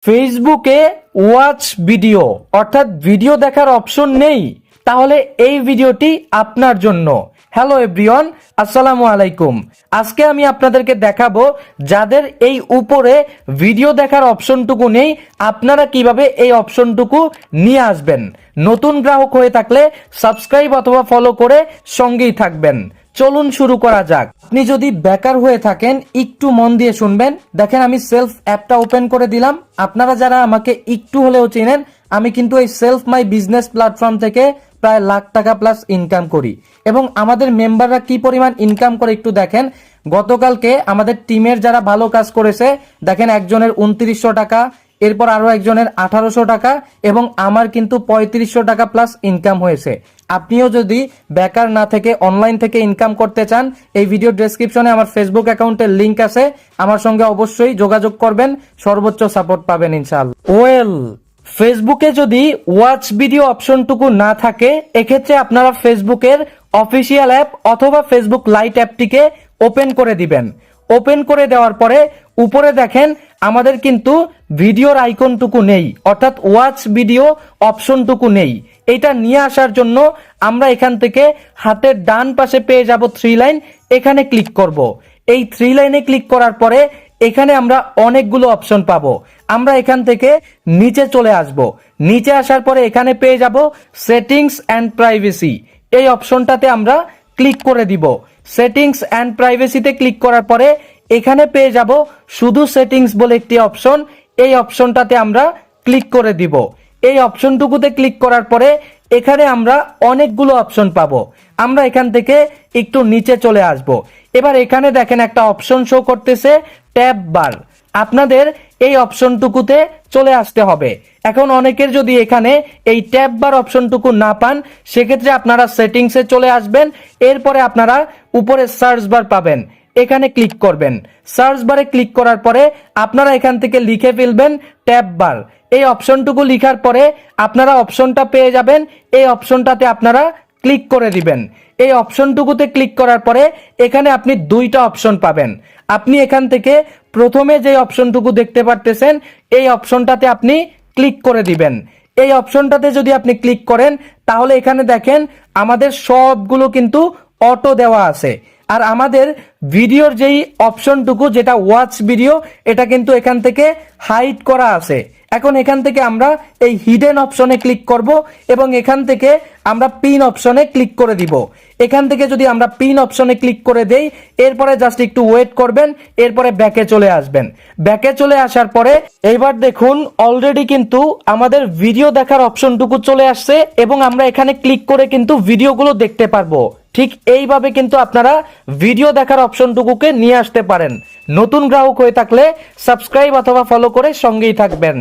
ফেসবুকে watch video অর্থাৎ video দেখার অপশন নেই, তাহলে এই ভিডিওটি আপনার জন্য। হ্যালো এভরিওয়ান, আসসালামু আলাইকুম। আজকে আমি আপনাদেরকে দেখাবো যাদের এই উপরে ভিডিও দেখার অপশনটুকু নেই, আপনারা কিভাবে এই অপশনটুকু নিয়ে আসবেন। নতুন গ্রাহক হয়ে থাকলে সাবস্ক্রাইব অথবা ফলো করে সঙ্গেই থাকবেন। চলুন শুরু করা যাক। আপনি যদি বেকার হয়ে থাকেন একটু মন দিয়ে শুনবেন। দেখেন আমি সেলফ অ্যাপটা ওপেন করে দিলাম। আপনারা যারা আমাকে একটু হলেও চেনেন, আমি কিন্তু এই সেলফ মাই বিজনেস প্ল্যাটফর্ম থেকে প্রায় লাখ টাকা প্লাস ইনকাম করি এবং আমাদের মেম্বাররা কি পরিমাণ ইনকাম করে একটু দেখেন। গতকালকে আমাদের টিমের যারা ভালো কাজ করেছে, দেখেন একজনের 2900 টাকা, এরপর আরো একজনের 1800 টাকা এবং আমার কিন্তু 3500 টাকা প্লাস ইনকাম হয়েছে। আপনিও যদি বেকার না থেকে অনলাইন থেকে ইনকাম করতে চান, এই ভিডিও ডেসক্রিপশনে আমার ফেসবুক অ্যাকাউন্টের লিংক আছে, আমার সঙ্গে অবশ্যই যোগাযোগ করবেন, সর্বোচ্চ সাপোর্ট পাবেন ইনশাআল্লাহ। ওয়েল, ফেসবুকে যদি ওয়াচ ভিডিও অপশনটুকু না থাকে, এক্ষেত্রে আপনারা ফেসবুকের অফিসিয়াল অ্যাপ অথবা ফেসবুক লাইট অ্যাপটিকে ওপেন করে দিবেন। ওপেন করে দেওয়ার পরে উপরে দেখেন আমাদের কিন্তু ভিডিওর আইকনটুকু নেই, অর্থাৎ ওয়াচ ভিডিও অপশনটুকু নেই। এটা নিয়ে আসার জন্য আমরা এখান থেকে হাতের ডান পাশে পেয়ে যাব 3 লাইন, এখানে ক্লিক করব। এই 3 লাইনে ক্লিক করার পরে এখানে আমরা অনেকগুলো অপশন পাবো। আমরা এখান থেকে নিচে চলে আসব। নিচে আসার পরে এখানে পেয়ে যাব সেটিংস অ্যান্ড প্রাইভেসি। এই অপশনটাতে আমরা ক্লিক করে দিব। সেটিংস অ্যান্ড প্রাইভেসিতে ক্লিক করার পরে এখানে পেয়ে যাব শুধু সেটিংস বলে একটি অপশন। এই অপশনটাতে আমরা ক্লিক করে দিব। এই অপশনটুকুতে ক্লিক করার পরে এখানে আমরা অনেকগুলো অপশন পাবো। আমরা এখান থেকে একটু নিচে চলে আসব। এবার এখানে দেখেন একটা অপশন শো করতেছে ট্যাব বার। আপনাদের এই অপশনটুকুতে চলে আসতে হবে। এখন অনেকের যদি এখানে এই ট্যাব বার অপশনটুকু না পান, সেক্ষেত্রে আপনারা সেটিংসে চলে আসবেন। এরপরে আপনারা উপরে সার্চ বার পাবেন, এখানে ক্লিক করবেন। সার্চ বারে ক্লিক করার পরে আপনারা এখান থেকে লিখে ফেলবেন ট্যাব বার। এই অপশনটুকু লিখার পরে আপনারা অপশনটা পেয়ে যাবেন। এই অপশনটাতে আপনারা ক্লিক করে দিবেন। এই অপশনটুকুতে ক্লিক করার পরে এখানে আপনি দুইটা অপশন পাবেন। আপনি এখান থেকে প্রথমে যে অপশনটুকু দেখতে পারতেছেন, এই অপশনটাতে আপনি ক্লিক করে দিবেন। এই অপশনটাতে যদি আপনি ক্লিক করেন, তাহলে এখানে দেখেন আমাদের সবগুলো কিন্তু অটো দেওয়া আছে। আর আমাদের ভিডিওর যেই অপশনটুকু যেটা ওয়াচ ভিডিও, এটা কিন্তু এখান থেকে হাইড করা আছে। এখন এখান থেকে আমরা এই হিডেন অপশনে ক্লিক করব এবং এখান থেকে আমরা পিন অপশনে ক্লিক করে দিব। এখান থেকে যদি আমরা পিন অপশনে ক্লিক করে দেই, এরপরে জাস্ট একটু ওয়েট করবেন, এরপরে ব্যাকে চলে আসবেন। ব্যাকে চলে আসার পরে এইবার দেখুন অলরেডি কিন্তু আমাদের ভিডিও দেখার অপশনটুকু চলে আসছে এবং আমরা এখানে ক্লিক করে কিন্তু ভিডিওগুলো দেখতে পারবো। ঠিক এইভাবে কিন্তু আপনারা ভিডিও দেখার অপশনটুকুকে নিয়ে আসতে পারেন। নতুন গ্রাহক হয়ে থাকলে সাবস্ক্রাইব অথবা ফলো করে সঙ্গেই থাকবেন।